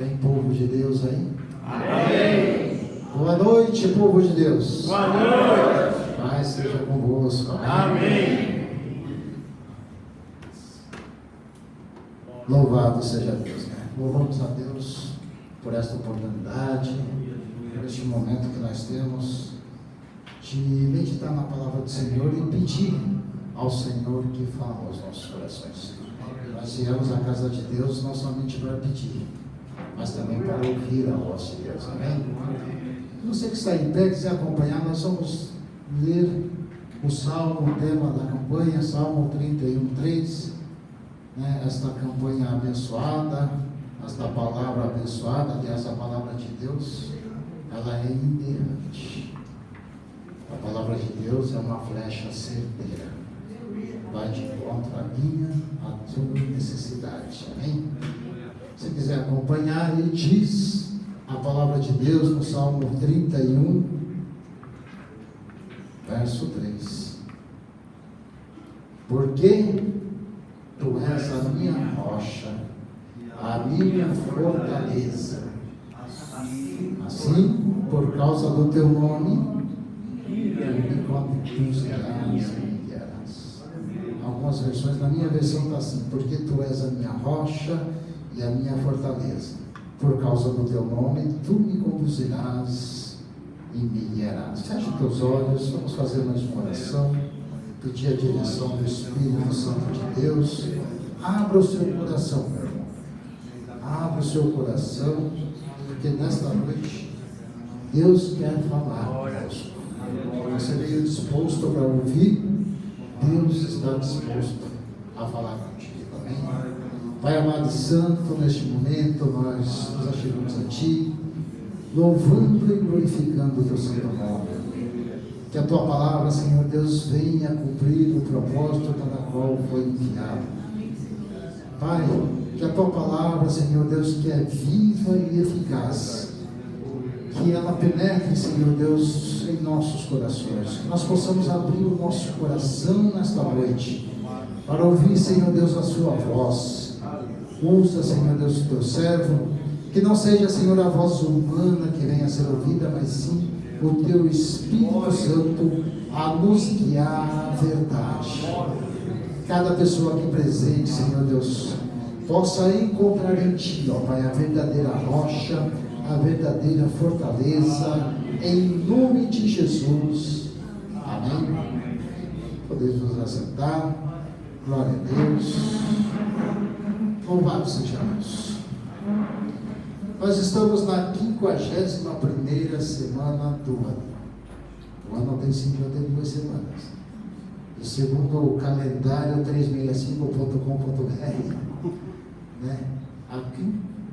Tem povo de Deus aí? Amém. Boa noite, povo de Deus. Boa noite. Paz seja convosco. Amém. Louvado seja Deus, né? Louvamos a Deus por esta oportunidade, por este momento que nós temos de meditar na palavra do Senhor e pedir ao Senhor que fale aos nossos corações. Nós viemos à casa de Deus não somente para pedir, mas também para ouvir a voz de Deus, amém? Você que está em pé, quiser acompanhar, nós vamos ler o Salmo, o tema da campanha, Salmo 31:3, né? Esta campanha abençoada, esta palavra abençoada, aliás, a palavra de Deus, ela é inerrante. A palavra de Deus é uma flecha certeira, vai de encontro à minha, à tua necessidade, amém? Se quiser acompanhar, ele diz a palavra de Deus no Salmo 31, verso 3: porque tu és a minha rocha, a minha fortaleza, assim, por causa do teu nome, me conduzirás e me guiarás. Algumas versões, na minha versão está assim: porque tu és a minha rocha e a minha fortaleza, por causa do teu nome, tu me conduzirás e me guiarás. Feche teus olhos, vamos fazer mais uma oração, pedir a direção do Espírito Santo de Deus. Abra o seu coração, meu irmão, abra o seu coração, porque nesta noite Deus quer falar conosco. Você veio disposto para ouvir, Deus está disposto a falar contigo, amém? Pai amado e santo, neste momento nós nos achegamos a Ti, louvando e glorificando o Teu santo nome. Que a Tua palavra, Senhor Deus, venha cumprir o propósito para o qual foi enviado. Pai, que a Tua palavra, Senhor Deus, que é viva e eficaz, que ela penetre, Senhor Deus, em nossos corações, que nós possamos abrir o nosso coração nesta noite, para ouvir, Senhor Deus, a Sua voz. Usa, Senhor Deus, o Teu servo, que não seja, Senhor, a voz humana que venha a ser ouvida, mas sim o Teu Espírito Santo a nos guiar à verdade. Cada pessoa aqui presente, Senhor Deus, possa encontrar em Ti, ó Pai, a verdadeira rocha, a verdadeira fortaleza, em nome de Jesus, amém? Podemos nos assentar. Glória a Deus. Louvado sejamos. Nós estamos na 51ª semana do ano. O ano tem 52 semanas. E segundo o calendário 365.com.br, né, a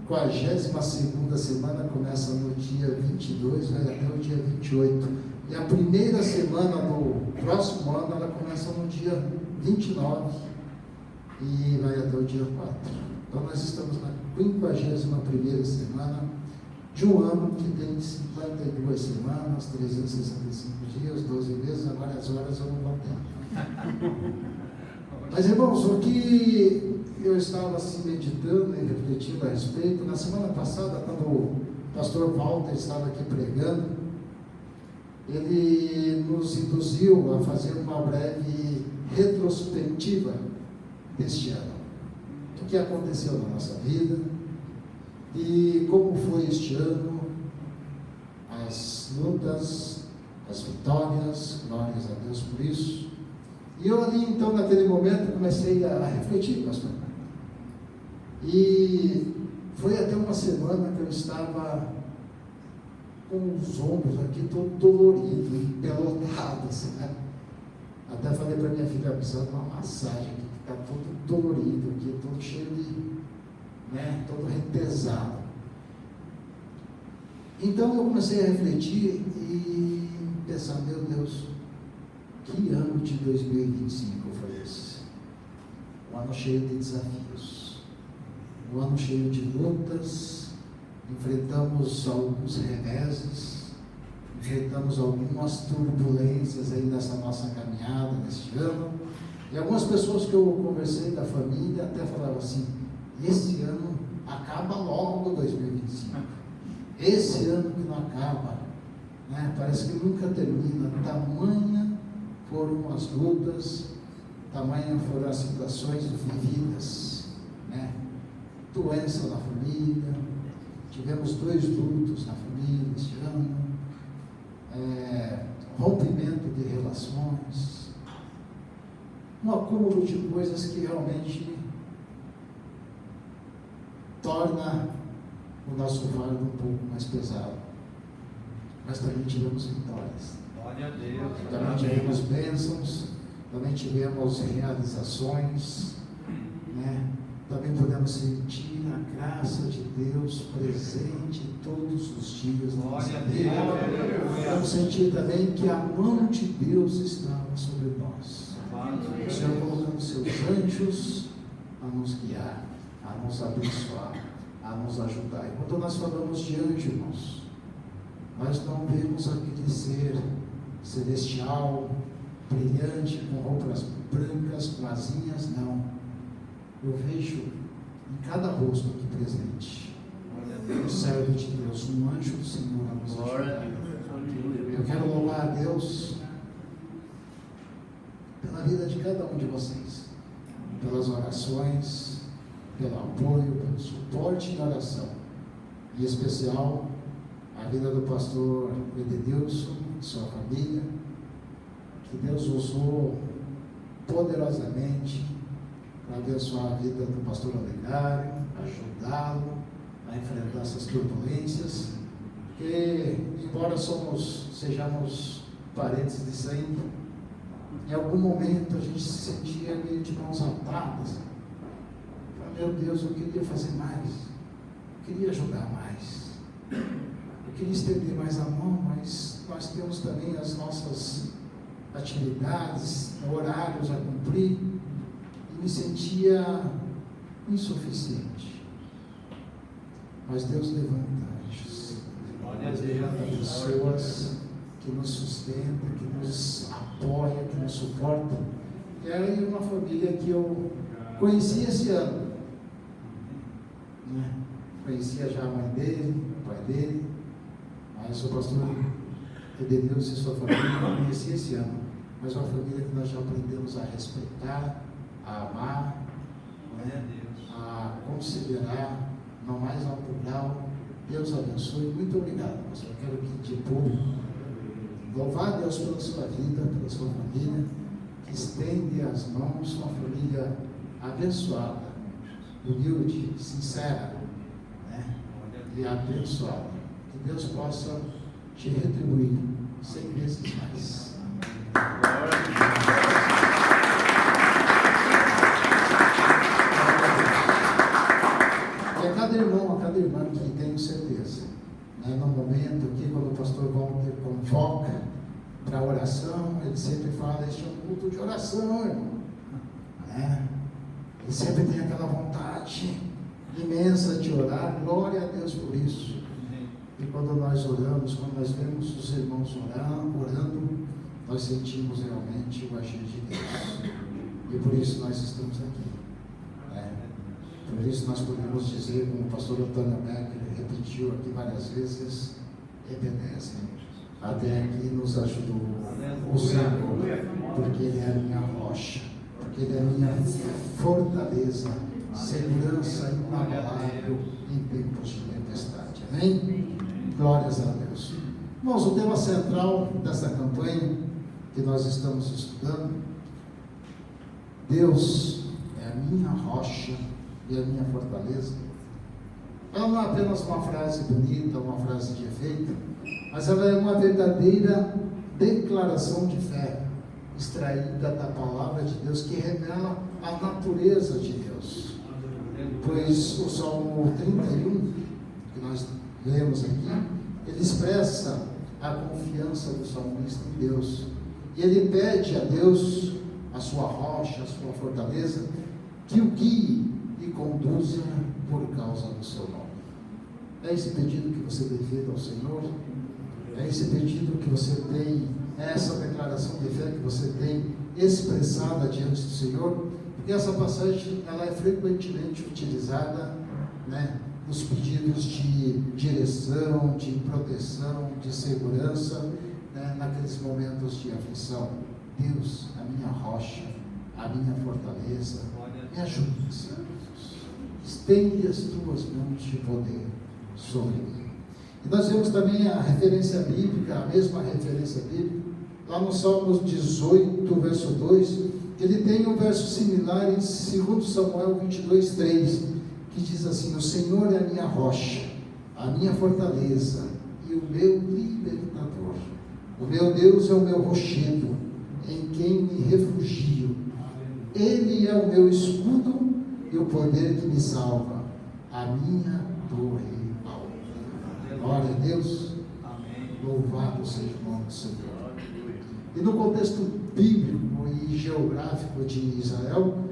52ª semana começa no dia 22, vai até o dia 28. E a primeira semana do próximo ano, ela começa no dia 29 e vai até o dia 4. Então nós estamos na 51ª semana de um ano que tem 52 semanas, 365 dias, 12 meses. Agora as horas eu não vou ter. Mas irmãos, o que eu estava assim meditando e refletindo a respeito, na semana passada, quando o pastor Walter estava aqui pregando, ele nos induziu a fazer uma breve retrospectiva deste ano, do que aconteceu na nossa vida e como foi este ano, as lutas, as vitórias, glórias a Deus por isso. E eu ali então naquele momento comecei a refletir, pastor, e foi até uma semana que eu estava com os ombros aqui todo dolorido, empelotado assim, né? Até falei para minha filha, precisando de uma massagem aqui, que está todo dolorido aqui, todo cheio de, né, todo retesado. Então eu comecei a refletir e pensar, meu Deus, que ano de 2025 foi esse? Um ano cheio de desafios, um ano cheio de lutas, enfrentamos alguns reveses, enfrentamos algumas turbulências aí nessa nossa caminhada, neste ano, e algumas pessoas que eu conversei da família até falavam assim, esse ano acaba logo 2025. Esse ano que não acaba, né? Parece que nunca termina. Tamanha foram as lutas, tamanha foram as situações vividas, né? Doença na família, tivemos 2 lutos na família este ano, rompimento de relações, um acúmulo de coisas que realmente torna o nosso fardo um pouco mais pesado. Mas também tivemos vitórias. Glória a Deus. Também tivemos bênçãos, também tivemos realizações, né? Também podemos sentir a graça de Deus presente todos os dias na nossa vida. Podemos sentir também que a mão de Deus estava sobre nós. O Senhor colocando seus anjos a nos guiar, a nos abençoar, a nos ajudar. E quando nós falamos de anjo, irmãos, nós não vemos aquele ser celestial, brilhante, com roupas brancas, com asinhas, não. Eu vejo em cada rosto aqui presente um servo de Deus, um anjo do Senhor a nos ajudar. Eu quero louvar a Deus pela vida de cada um de vocês, pelas orações, pelo apoio, pelo suporte em oração, em especial a vida do pastor Edenilson e sua família, que Deus usou poderosamente para abençoar a vida do pastor Olegário, ajudá-lo a enfrentar essas turbulências, porque embora sejamos parentes de sangue, em algum momento a gente se sentia meio de mãos atadas. Meu Deus, eu queria fazer mais, eu queria ajudar mais, eu queria estender mais a mão, mas nós temos também as nossas atividades, horários a cumprir, e me sentia insuficiente. Mas Deus levanta anjos, Deus levanta pessoas que nos sustentam, que nos apoiam, que nos suportam. E aí uma família que eu conheci esse ano, né? Conhecia já a mãe dele, o pai dele, mas o pastor Edenilson e sua família eu conheci esse ano, mas uma família que nós já aprendemos a respeitar, a amar, né? A considerar no mais alto grau. Deus abençoe, muito obrigado, pastor. Eu quero aqui de público louvar a Deus pela sua vida, pela sua família, que estende as mãos, uma família abençoada, humilde, sincera, né? E abençoada. Que Deus possa te retribuir 100 vezes mais. E a cada irmão, a cada irmã que tenho certeza, né, no momento aqui, quando o pastor Walter convoca para a oração, ele sempre fala: este é um culto de oração, irmão. Né? Ele sempre tem aquela vontade imensa de orar. Glória a Deus por isso. E quando nós oramos, quando nós vemos os irmãos orando, nós sentimos realmente o agir de Deus. E por isso nós estamos aqui. Né? Por isso nós podemos dizer, como o pastor Antônio Becker repetiu aqui várias vezes, Ebenezer, até aqui nos ajudou o Senhor, porque Ele é a minha rocha, porque Ele é a minha fortaleza, segurança inabalável em tempos de tempestade. Amém? Glórias a Deus. Irmãos, o tema central dessa campanha que nós estamos estudando: Deus é a minha rocha e a minha fortaleza. Ela não é apenas uma frase bonita, uma frase de efeito, mas ela é uma verdadeira declaração de fé, extraída da palavra de Deus, que revela a natureza de Deus. Pois o Salmo 31, que nós lemos aqui, ele expressa a confiança do salmista em Deus. E ele pede a Deus, a sua rocha, a sua fortaleza, que o guie e conduza por causa do seu nome. É esse pedido que você tem feito ao Senhor? É esse pedido que você tem, é essa declaração de fé que você tem expressada diante do Senhor? Porque E essa passagem, ela é frequentemente utilizada, né, nos pedidos de direção, de proteção, de segurança, né, naqueles momentos de aflição. Deus, a minha rocha, a minha fortaleza, me ajude, Senhor. Estende as tuas mãos de poder sobre mim. E nós vemos também a referência bíblica, a mesma referência bíblica, lá no Salmos 18, verso 2, ele tem um verso similar em 2 Samuel 22, 3, que diz assim: o Senhor é a minha rocha, a minha fortaleza e o meu libertador. O meu Deus é o meu rochedo, em quem me refugio. Ele é o meu escudo e o poder que me salva, a minha torre alta. Glória a Deus. Louvado seja o nome do Senhor. E no contexto bíblico e geográfico de Israel,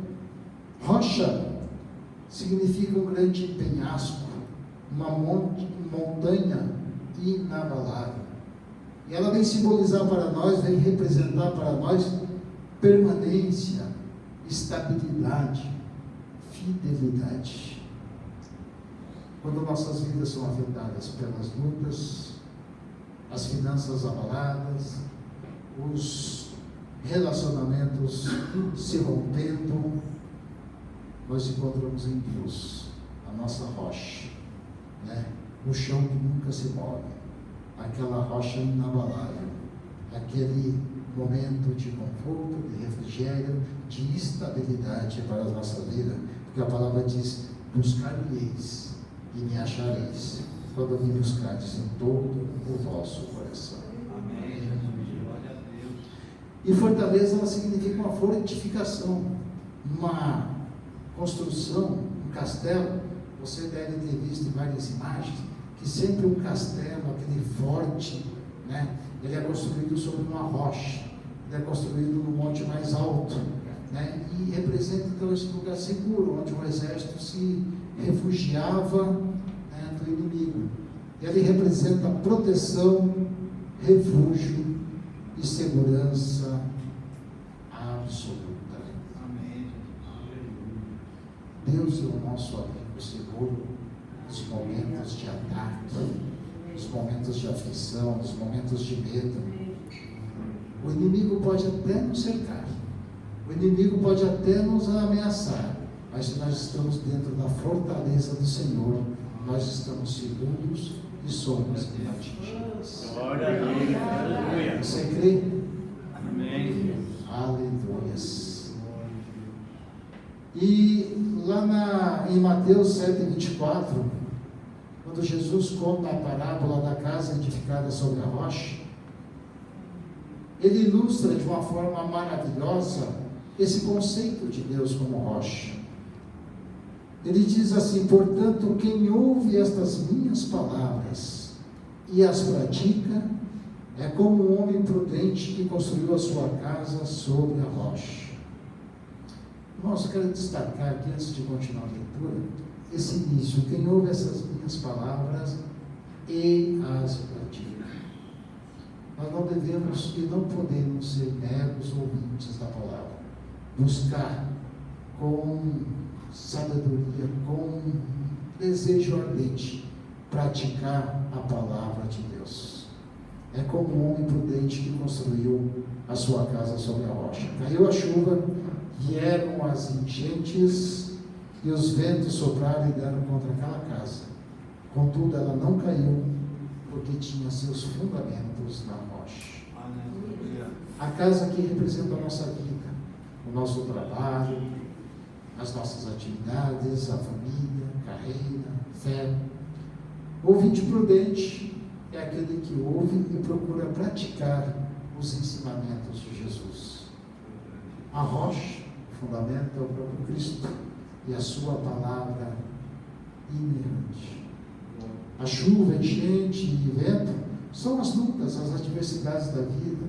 rocha significa um grande penhasco, uma montanha inabalável. E ela vem simbolizar para nós, vem representar para nós permanência, estabilidade, fidelidade. Quando nossas vidas são afetadas pelas lutas, as finanças abaladas, os relacionamentos se rompendo, nós encontramos em Deus a nossa rocha, né? O chão que nunca se move, aquela rocha inabalável, aquele momento de conforto, de refrigério, de estabilidade para a nossa vida, porque a palavra diz: buscar-me-eis e me achareis, quando me buscardes em todo o vosso coração. Amém. E fortaleza, ela significa uma fortificação, uma construção, um castelo. Você deve ter visto em várias imagens que sempre um castelo, aquele forte, né, ele é construído sobre uma rocha, ele é construído no monte mais alto, né, e representa então esse lugar seguro, onde o exército se refugiava, né, do inimigo. Ele representa proteção, refúgio e segurança absoluta. Amém. Deus é o nosso amigo seguro nos momentos de ataque, nos momentos de aflição, nos momentos de medo. O inimigo pode até nos cercar, o inimigo pode até nos ameaçar, mas se nós estamos dentro da fortaleza do Senhor, nós estamos seguros e somos inatingíveis. Glória a Deus. Aleluia. Você crê? Amém. Aleluias. E lá em Mateus 7:24, quando Jesus conta a parábola da casa edificada sobre a rocha, ele ilustra de uma forma maravilhosa esse conceito de Deus como rocha. Ele diz assim: portanto, quem ouve estas minhas palavras e as pratica, é como um homem prudente que construiu a sua casa sobre a rocha. Irmãos, eu quero destacar aqui, antes de continuar a leitura, esse início: quem ouve essas minhas palavras e as pratica. Nós não devemos e não podemos ser meros ouvintes da palavra. Buscar com sabedoria, com desejo ardente, praticar a palavra de Deus. É como um homem prudente que construiu a sua casa sobre a rocha. Caiu a chuva, vieram as enchentes e os ventos sopraram e deram contra aquela casa. Contudo, ela não caiu, porque tinha seus fundamentos na rocha. A casa aqui representa a nossa vida, o nosso trabalho, as nossas atividades, a família, carreira, fé. O ouvinte prudente é aquele que ouve e procura praticar os ensinamentos de Jesus. A rocha, o fundamento, é o próprio Cristo e a sua palavra inerrante. A chuva, enchente e vento são as lutas, as adversidades da vida,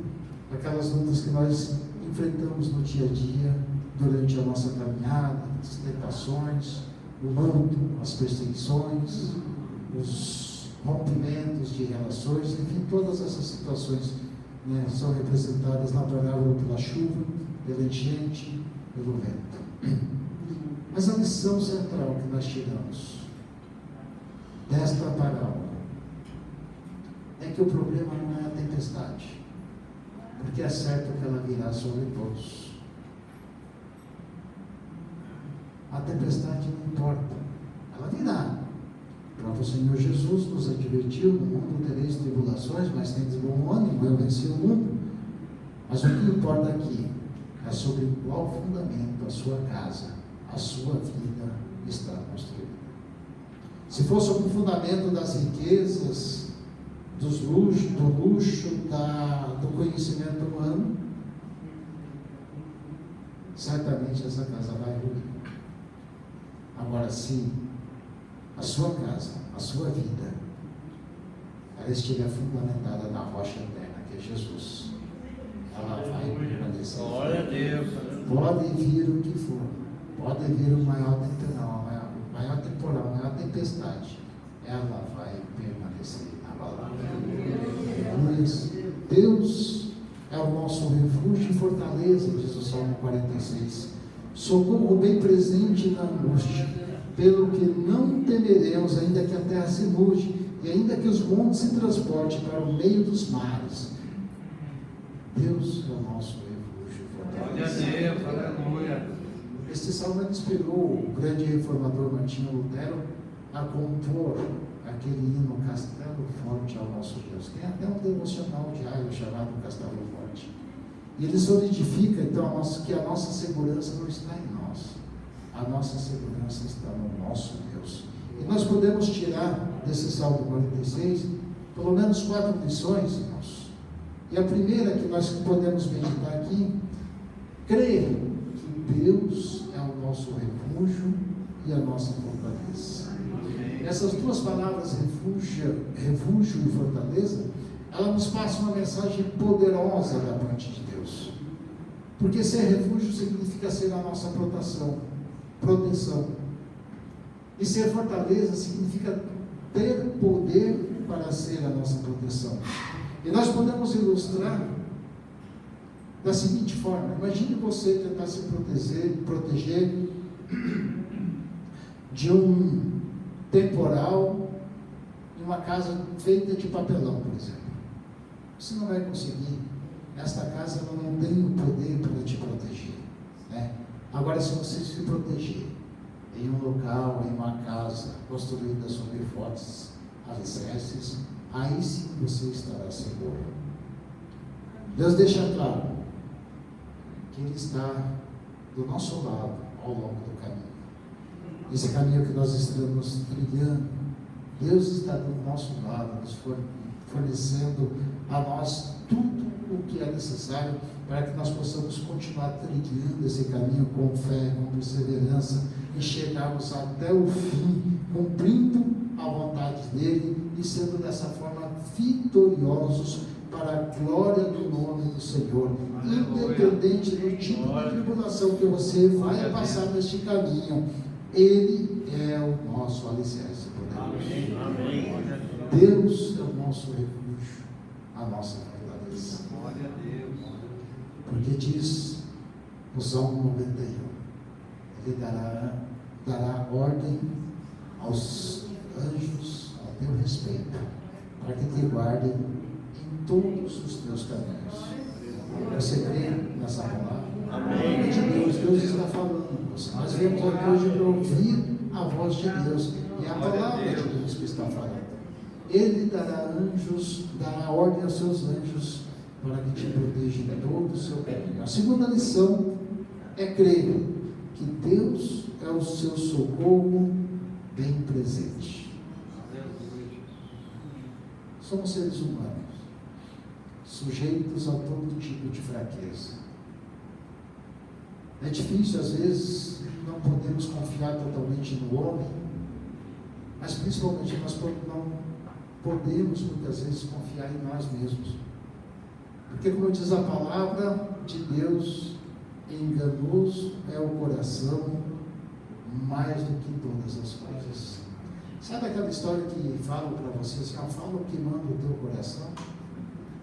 aquelas lutas que nós enfrentamos no dia a dia, durante a nossa caminhada, as tentações, o luto, as perseguições, os rompimentos de relações, enfim, todas essas situações, né, são representadas na parábola pela chuva, pela enchente, pelo vento. Mas a lição central que nós tiramos desta parábola é que o problema não é a tempestade, porque é certo que ela virá sobre todos. A tempestade não importa, ela virá. O próprio Senhor Jesus nos advertiu: no mundo tereis tribulações, mas tendes bom ânimo, eu venci o mundo. Mas o que importa aqui é sobre qual fundamento a sua casa, a sua vida está construída. Se for sobre o fundamento das riquezas, do luxo, do conhecimento humano, certamente essa casa vai ruir. Agora, se a sua casa, a sua vida, ela estiver fundamentada na rocha eterna, que é Jesus, ela vai permanecer. Glória a Deus. Pode vir o que for, pode vir o maior temporal, a maior tempestade, ela vai permanecer inabalável. Deus é o nosso refúgio e fortaleza, diz o Salmo 46. Socorro bem presente na angústia, pelo que não temeremos, ainda que a terra se mude, e ainda que os montes se transportem para o meio dos mares. Deus é o nosso refúgio e fortaleza. Glória a Deus, aleluia. Este salmo inspirou o grande reformador Martinho Lutero a compor aquele hino Castelo Forte ao nosso Deus. Tem até um devocional diário chamado Castelo Forte. E ele solidifica então que a nossa segurança não está em nós. A nossa segurança está no nosso Deus. E nós podemos tirar desse Salmo 46 pelo menos 4 lições, irmãos. E a primeira que nós podemos meditar aqui: crer que Deus é o nosso refúgio e a nossa fortaleza. Essas duas palavras, refúgio e fortaleza, ela nos passa uma mensagem poderosa da parte de Deus. Porque ser refúgio significa ser a nossa proteção. E ser fortaleza significa ter poder para ser a nossa proteção. E nós podemos ilustrar da seguinte forma: imagine você tentar se proteger de um temporal em uma casa feita de papelão, por exemplo. Você não vai conseguir. Esta casa ela não tem o poder para te proteger, né? Agora, se você se proteger em um local, em uma casa construída sobre fortes alicerces, aí sim você estará seguro. Deus deixa claro que Ele está do nosso lado ao longo do caminho. Esse caminho que nós estamos trilhando, Deus está do nosso lado, nos fornecendo a nós tudo o que é necessário para que nós possamos continuar trilhando esse caminho com fé, com perseverança e chegarmos até o fim, cumprindo a vontade dEle e sendo dessa forma vitoriosos para a glória do nome do Senhor, independente do tipo de tribulação que você vai passar neste caminho. Ele é o nosso alicerce poderoso. Amém. Deus é o nosso refúgio, a nossa fortaleza. Glória a Deus. Porque diz no Salmo 91, Ele dará ordem aos anjos ao teu respeito, para que te guardem em todos os teus caminhos. Você crê nessa palavra? Amém. Deus está falando. Nós viemos aqui hoje para ouvir a voz de Deus, e é a palavra de Deus que está falando. Ele dará ordem aos seus anjos para que te protejam em todo o seu caminho. A segunda lição é crer que Deus é o seu socorro bem presente. Somos seres humanos, sujeitos a todo tipo de fraqueza. É difícil, às vezes, não podemos confiar totalmente no homem, mas principalmente nós não podemos, muitas vezes, confiar em nós mesmos. Porque, como diz a palavra de Deus, enganoso é o coração mais do que todas as coisas. Sabe aquela história que falam para você assim: fala o que manda o teu coração?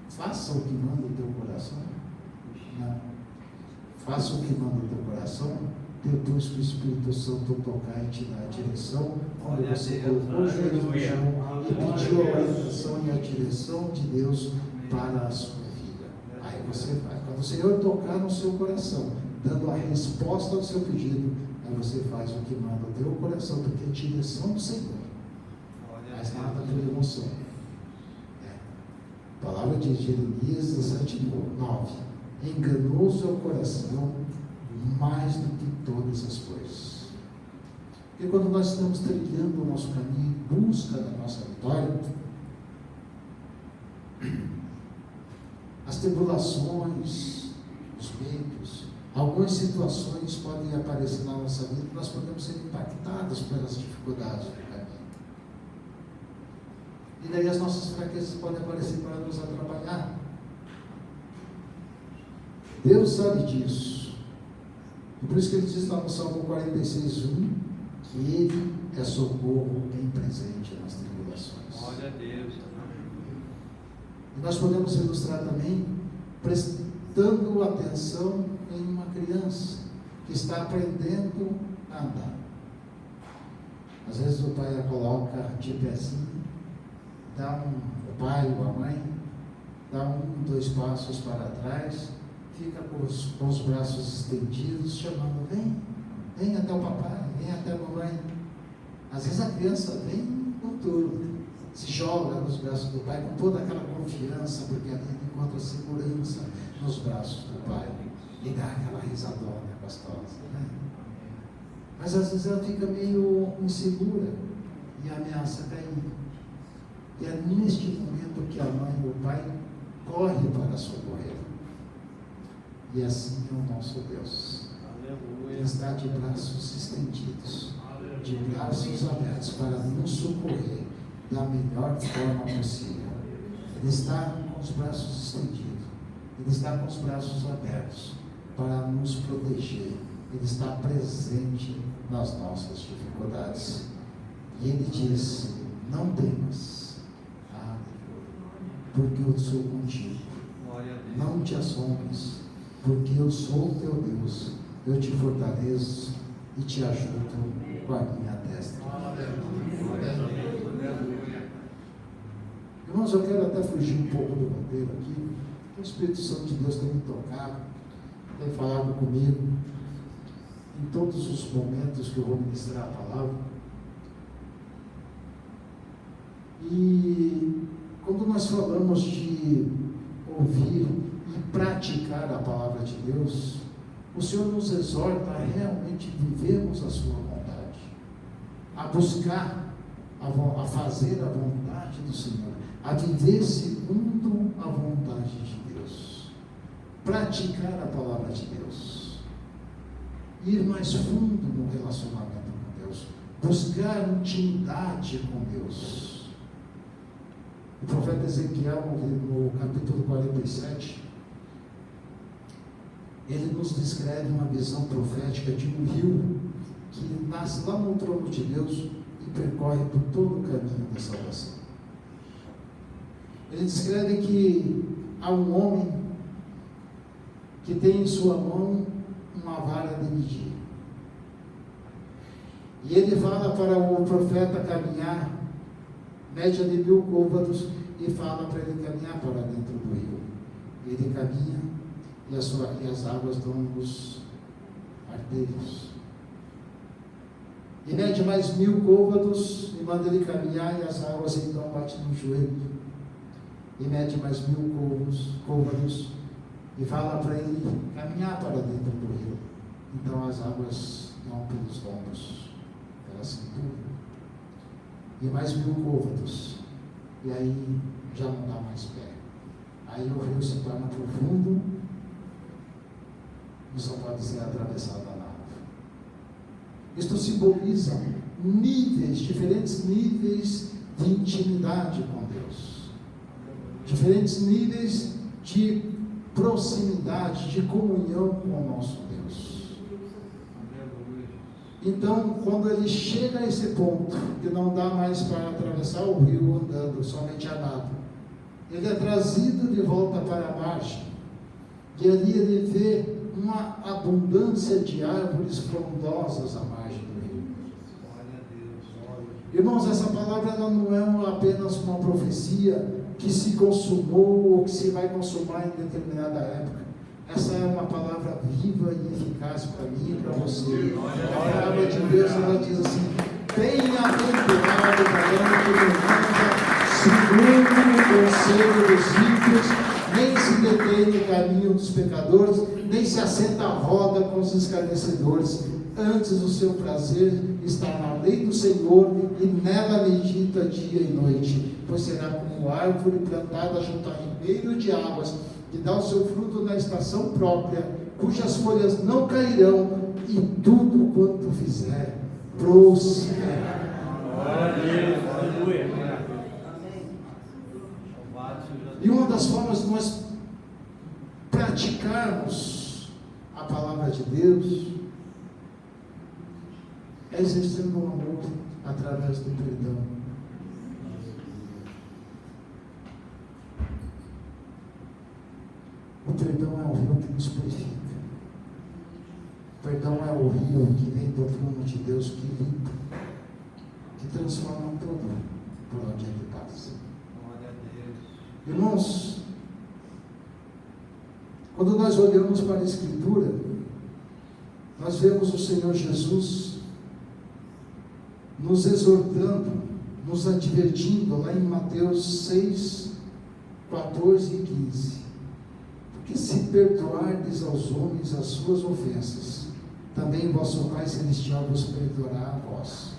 Faça o que manda o teu coração? Não. Faça o que manda o teu coração depois que o Espírito Santo tocar e te dar a direção, quando Glória a você Deus. colocou o joelho no Aleluia. chão e pediu a orientação e a direção de Deus para a sua vida. Aí você vai. Quando o Senhor tocar no seu coração, dando a resposta ao seu pedido, aí você faz o que manda o teu coração, porque é direção do Senhor. Mas nada por emoção. A palavra de Jeremias 17:9. Enganoso é o coração mais do que todas as coisas. Porque quando nós estamos trilhando o nosso caminho em busca da nossa vitória, as tribulações, os medos, algumas situações podem aparecer na nossa vida e nós podemos ser impactados pelas dificuldades do caminho. E daí as nossas fraquezas podem aparecer para nos atrapalhar. Deus sabe disso. E por isso que ele diz lá no Salmo 46:1 que ele é socorro bem presente nas tribulações. Glória a Deus. E nós podemos ilustrar também prestando atenção em uma criança que está aprendendo a andar. Às vezes o pai a coloca de pezinho, o pai ou a mãe dá 2 passos para trás, fica com os braços estendidos, chamando, vem até o papai, vem até a mamãe. Às vezes a criança vem com tudo, se joga nos braços do pai com toda aquela confiança, porque ali ele encontra segurança nos braços do pai, e dá aquela risadona gostosa, né? Mas às vezes ela fica meio insegura e ameaça cair. E é neste momento que a mãe e o pai correm para socorrer. E assim é o nosso Deus. Ele está de braços estendidos, de braços abertos para nos socorrer da melhor forma possível. Ele está com os braços estendidos, ele está com os braços abertos para nos proteger. Ele está presente nas nossas dificuldades. E ele diz: não temas, porque eu sou contigo. Não te assombres, porque eu sou o teu Deus. Eu te fortaleço e te ajudo com a minha destra. Irmãos, eu quero até fugir um pouco do roteiro aqui. O Espírito Santo de Deus tem me tocado, tem falado comigo em todos os momentos que eu vou ministrar a palavra. E quando nós falamos de ouvir e praticar a palavra de Deus, o Senhor nos exorta a realmente vivermos a sua vontade, a buscar, a fazer a vontade do Senhor, a viver segundo a vontade de Deus, praticar a palavra de Deus, ir mais fundo no relacionamento com Deus, buscar intimidade com Deus. O profeta Ezequiel, no capítulo 47, ele nos descreve uma visão profética de um rio que nasce lá no trono de Deus e percorre por todo o caminho da salvação. Ele descreve que há um homem que tem em sua mão uma vara de medir. E ele fala para o profeta caminhar média de 1000 côvados e fala para ele caminhar para dentro do rio. Ele caminha e as águas dão nos artérios. E mede mais 1000 côvados e manda ele caminhar e as águas então batem no joelho. E mede mais 1000 côvados e fala para ele caminhar para dentro do rio. Então as águas dão pelos lombos, pela cintura. E mais 1000 côvados. E aí já não dá mais pé. Aí o rio se torna profundo e só pode ser atravessado a nado. Isto simboliza diferentes níveis de intimidade com Deus, diferentes níveis de proximidade, de comunhão com o nosso Deus. Então, quando ele chega a esse ponto, que não dá mais para atravessar o rio andando, somente a nado, ele é trazido de volta para a margem, e ali ele vê uma abundância de árvores frondosas à margem do rio. Glória a Deus. Glória. Irmãos, essa palavra ela não é apenas uma profecia que se consumou ou que se vai consumar em determinada época. Essa é uma palavra viva e eficaz para mim e para você. A palavra de Deus, ela diz assim: bem-aventurado o varão que não anda segundo o conselho dos ímpios, nem se detém no caminho dos pecadores, nem se assenta à roda com os escarnecedores. Antes o seu prazer está na lei do Senhor, e nela medita dia e noite. Pois será como árvore plantada junto a ribeiro de águas, que dá o seu fruto na estação própria, cujas folhas não cairão, e tudo quanto fizer prosperará. Glória a Deus. Aleluia. Louvado seja Deus. E uma das formas de nós praticarmos a palavra de Deus é exercendo o amor através do perdão. O perdão é o rio que nos purifica. O perdão é o rio que vem do trono de Deus, que limpa, que transforma tudo por onde ele passa. Glória a Deus. Irmãos, quando nós olhamos para a Escritura, nós vemos o Senhor Jesus nos exortando, nos advertindo, lá em Mateus 6, 14 e 15. Porque se perdoardes aos homens as suas ofensas, também vosso Pai Celestial vos perdoará a vós.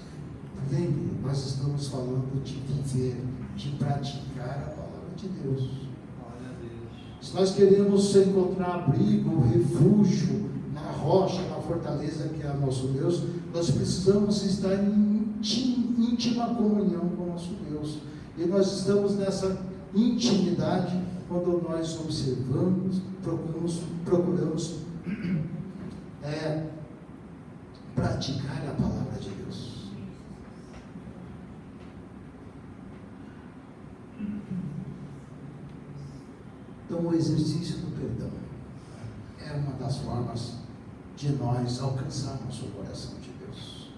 Lembre, nós estamos falando de viver, de praticar a palavra de Deus. Glória a Deus. Se nós queremos encontrar abrigo, refúgio na rocha, na fortaleza que é o nosso Deus, nós precisamos estar em íntima comunhão com o nosso Deus. E nós estamos nessa intimidade quando nós observamos, procuramos praticar a palavra de Deus. Então, o exercício do perdão é uma das formas de nós alcançarmos o coração de Deus.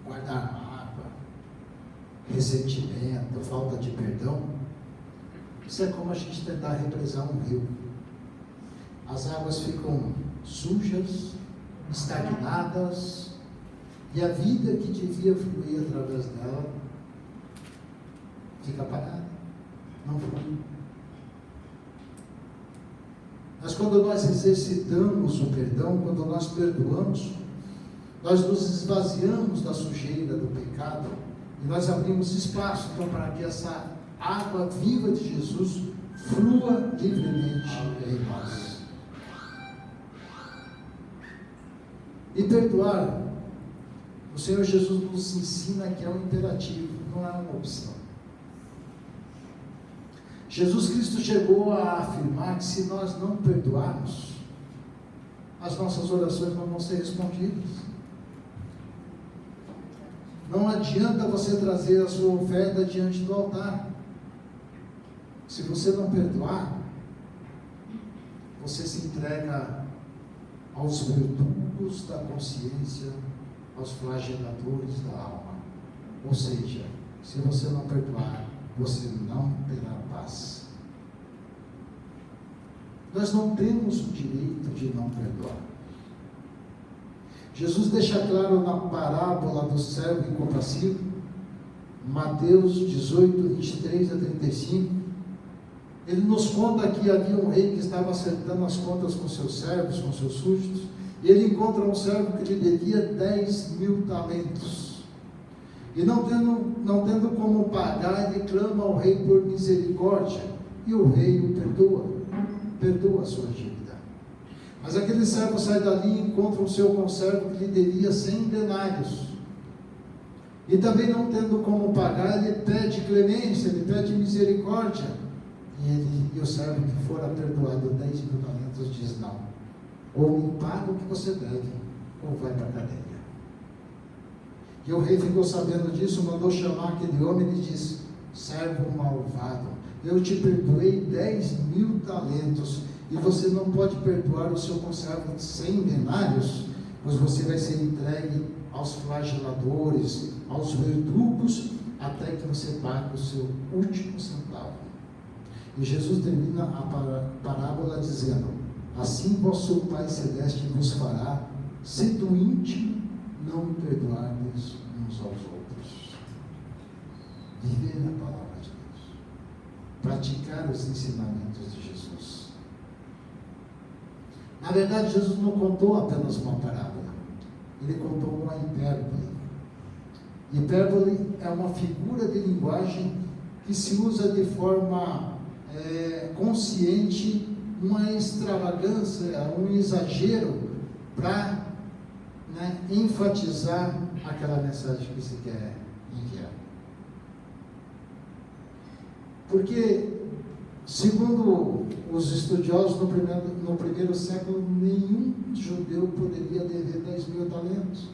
Guardar mágoa, ressentimento, falta de perdão, isso é como a gente tentar represar um rio. As águas ficam sujas, estagnadas, e a vida que devia fluir através dela fica parada, não flui. Mas quando nós exercitamos o perdão, quando nós perdoamos, nós nos esvaziamos da sujeira do pecado e nós abrimos espaço então para que essa água viva de Jesus flua livremente em nós. E perdoar, o Senhor Jesus nos ensina que é um imperativo, não é uma opção. Jesus Cristo chegou a afirmar que se nós não perdoarmos, as nossas orações não vão ser respondidas. Não adianta você trazer a sua oferta diante do altar. Se você não perdoar, você se entrega aos verdugos da consciência, aos flageladores da alma. Ou seja, se você não perdoar, você não terá paz. Nós não temos o direito de não perdoar. Jesus deixa claro na parábola do servo incompassivo, Mateus 18, 23 a 35, ele nos conta que havia um rei que estava acertando as contas com seus servos, com seus súditos, e ele encontra um servo que lhe devia 10.000 talentos. E não tendo como pagar, ele clama ao rei por misericórdia, e o rei o perdoa a sua dívida. Mas aquele servo sai dali e encontra o seu conservo que lhe devia 100 denários. E também não tendo como pagar, ele pede clemência, ele pede misericórdia. E o servo que fora perdoado 10.000 talentos diz: não, ou me paga o que você deve, ou vai para a cadeia. E o rei ficou sabendo disso, mandou chamar aquele homem e lhe disse: servo malvado, eu te perdoei 10.000 talentos, e você não pode perdoar o seu conservo de 100 denários, pois você vai ser entregue aos flageladores, aos verdugos, até que você pague o seu último centavo. E Jesus termina a parábola dizendo: assim vosso Pai Celeste vos fará, se do íntimo não me perdoardes uns aos outros. Viver a palavra de Deus, praticar os ensinamentos de Jesus. Na verdade, Jesus não contou apenas uma parábola, ele contou uma hipérbole. Hipérbole é uma figura de linguagem que se usa de forma consciente, uma extravagância, um exagero, para enfatizar aquela mensagem que se quer enviar. Porque, segundo os estudiosos, no primeiro século, nenhum judeu poderia dever 10.000 talentos.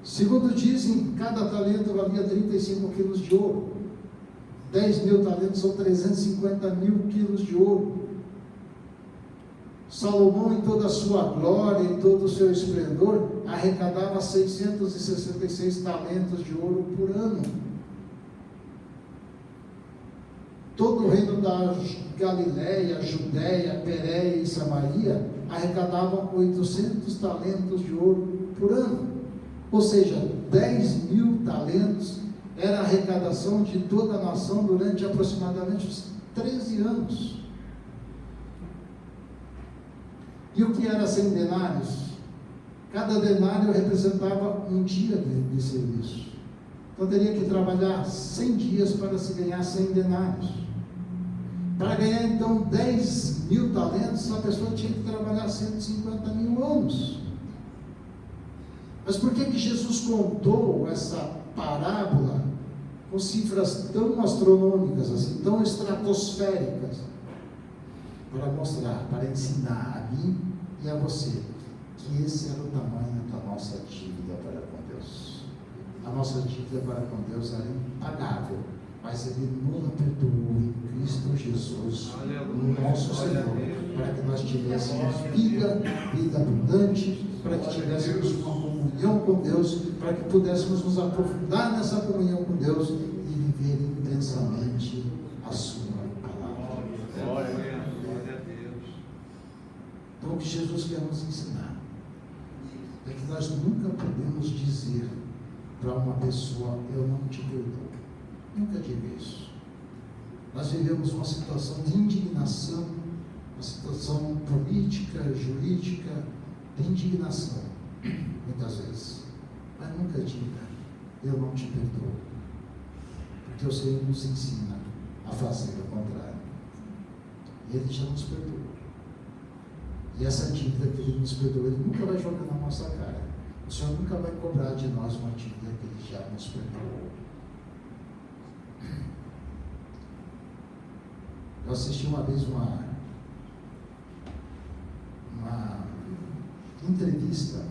Segundo dizem, cada talento valia 35 quilos de ouro. 10.000 talentos são 350.000 quilos de ouro. Salomão, em toda a sua glória, em todo o seu esplendor, arrecadava 666 talentos de ouro por ano. Todo o reino da Galiléia, Judéia, Pérea e Samaria arrecadavam 800 talentos de ouro por ano. Ou seja, 10.000 talentos era a arrecadação de toda a nação durante aproximadamente uns 13 anos. E o que era 100 denários? Cada denário representava um dia de serviço. Então teria que trabalhar 100 dias para se ganhar 100 denários. Para ganhar então 10.000 talentos, a pessoa tinha que trabalhar 150.000 anos. Mas por que Jesus contou essa parábola com cifras tão astronômicas, assim, tão estratosféricas? Para mostrar, para ensinar a mim e a você que esse era o tamanho da nossa dívida para com Deus. A nossa dívida para com Deus era impagável, mas Ele nos perdoou em Cristo Jesus, o nosso Senhor, para que nós tivéssemos vida abundante, para que tivéssemos uma comunhão com Deus, para que pudéssemos nos aprofundar nessa comunhão com Deus e viver intensamente a sua palavra. Glória a Deus. Então, o que Jesus quer nos ensinar é que nós nunca podemos dizer para uma pessoa: eu não te perdoo. Nunca diga isso. Nós vivemos uma situação de indignação, uma situação política, jurídica, de indignação, muitas vezes. Mas nunca diga: eu não te perdoo. Porque o Senhor nos ensina a fazer o contrário. E Ele já nos perdoou. E essa dívida que Ele nos perdoou, Ele nunca vai jogar na nossa cara. O Senhor nunca vai cobrar de nós uma dívida que Ele já nos perdoou. Eu assisti uma vez uma entrevista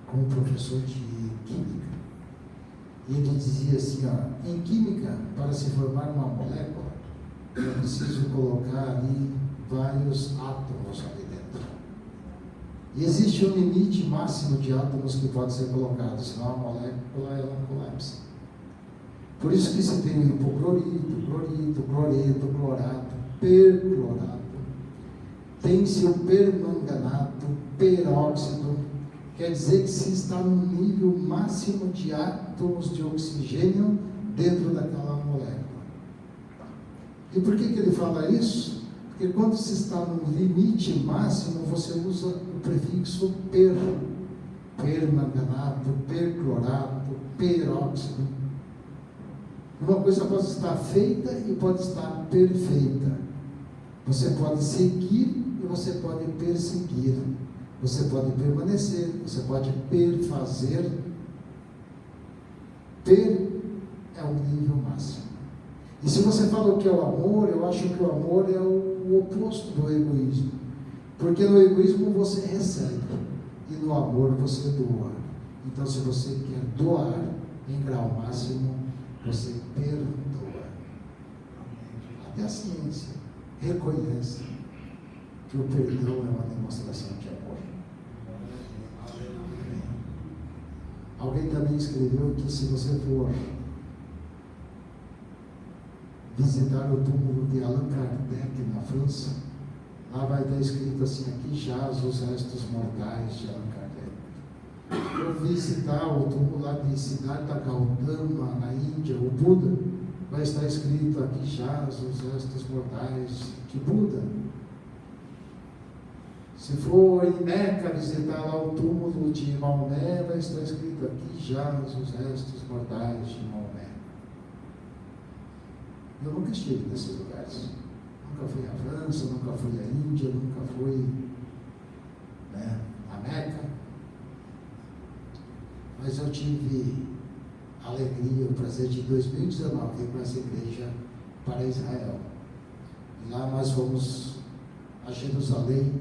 com um professor de química. E ele dizia assim, em química, para se formar uma molécula, eu preciso colocar ali vários átomos ali dentro. E existe um limite máximo de átomos que pode ser colocado, senão a molécula ela colapsa. Por isso que se tem o hipoclorito, clorito, cloreto, clorato, perclorato. Tem-se o permanganato, peróxido. Quer dizer que se está no nível máximo de átomos de oxigênio dentro daquela molécula. E por que ele fala isso? Porque quando se está no limite máximo, você usa o prefixo per. Permanganato, perclorato, peróxido. Uma coisa pode estar feita e pode estar perfeita. Você pode seguir e você pode perseguir. Você pode permanecer, você pode perfazer. Per é o nível máximo. E se você fala o que é o amor, eu acho que o amor é o oposto do egoísmo. Porque no egoísmo você recebe e no amor você doa. Então, se você quer doar em grau máximo, você perdoa. Até a ciência reconhece que o perdão é uma demonstração de amor. Alguém também escreveu que se você for visitar o túmulo de Allan Kardec na França, lá vai estar escrito assim: aqui jaz os restos mortais de Allan Kardec. Ou visitar o túmulo lá de Siddhartha Gautama na Índia, o Buda, vai estar escrito: aqui jaz os restos mortais de Buda. Se for em Meca visitar lá o túmulo de Maomé, vai estar escrito: aqui jaz os restos mortais de Maomé. Eu nunca estive nesses lugares. Nunca fui à França, nunca fui à Índia, nunca fui a Meca. Mas eu tive a alegria, o prazer de, em 2019, ir para essa igreja para Israel. E lá nós fomos a Jerusalém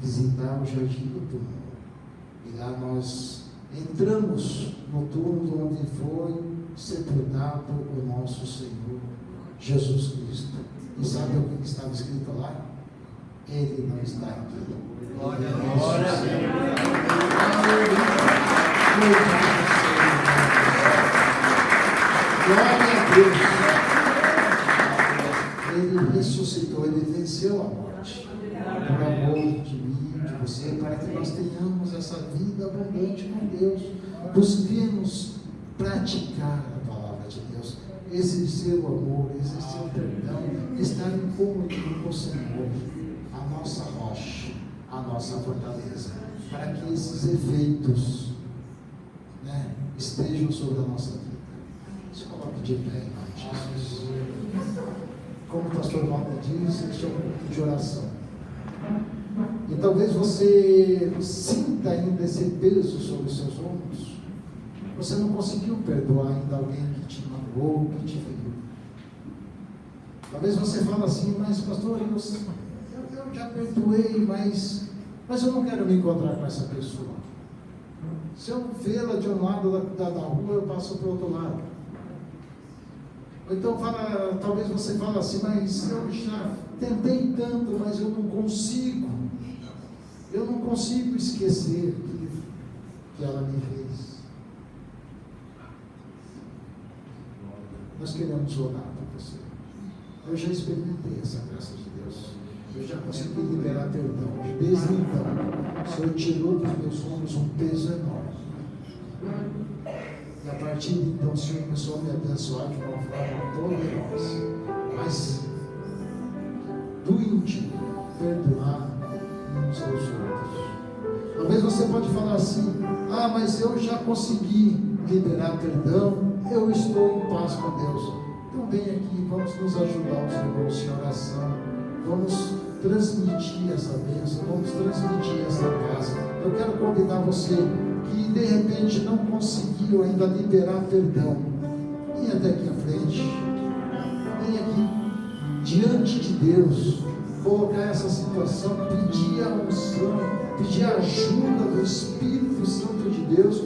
visitar o Jardim do Túmulo. E lá nós entramos no túmulo onde foi sepultado o nosso Senhor Jesus Cristo. E sabe o que estava escrito lá? Ele não está aqui. Glória a Deus. Glória a Deus. Ele ressuscitou, ele venceu a morte. Por amor de mim, de você, para que nós tenhamos essa vida abundante com Deus. Busquemos praticar a palavra de Deus, exercer o amor, exercer o perdão, estar em comunhão com o Senhor, a nossa rocha, a nossa fortaleza, para que esses efeitos estejam sobre a nossa vida. Se coloque de pé em nome de Jesus. Como o pastor Walter diz, este é um culto de oração. E talvez você sinta ainda esse peso sobre os seus ombros. Você não conseguiu perdoar ainda alguém que te magoou, que te feriu. Talvez você fale assim: mas pastor, eu já perdoei, mas eu não quero me encontrar com essa pessoa. Se eu vê-la de um lado da rua, eu passo para o outro lado. Ou então talvez você fale assim: mas eu já tentei tanto, mas eu não consigo. Eu não consigo esquecer que ela me fez. Nós queremos orar por você. Eu já experimentei essa graça de Deus. Eu já consegui liberar perdão. Desde então, o Senhor tirou dos meus ombros um peso enorme. E a partir de então, o Senhor começou a me abençoar de uma forma poderosa. Mas do íntimo, perdoar uns aos outros. Talvez você pode falar assim: ah, mas eu já consegui liberar perdão, eu estou em paz com Deus. Então vem aqui, vamos nos ajudar os irmãos em oração, vamos transmitir essa bênção, vamos transmitir essa paz. Eu quero convidar você que de repente não conseguiu ainda liberar perdão, vem até aqui à frente, vem aqui diante de Deus, colocar essa situação, pedir a unção, pedir a ajuda do Espírito Santo de Deus.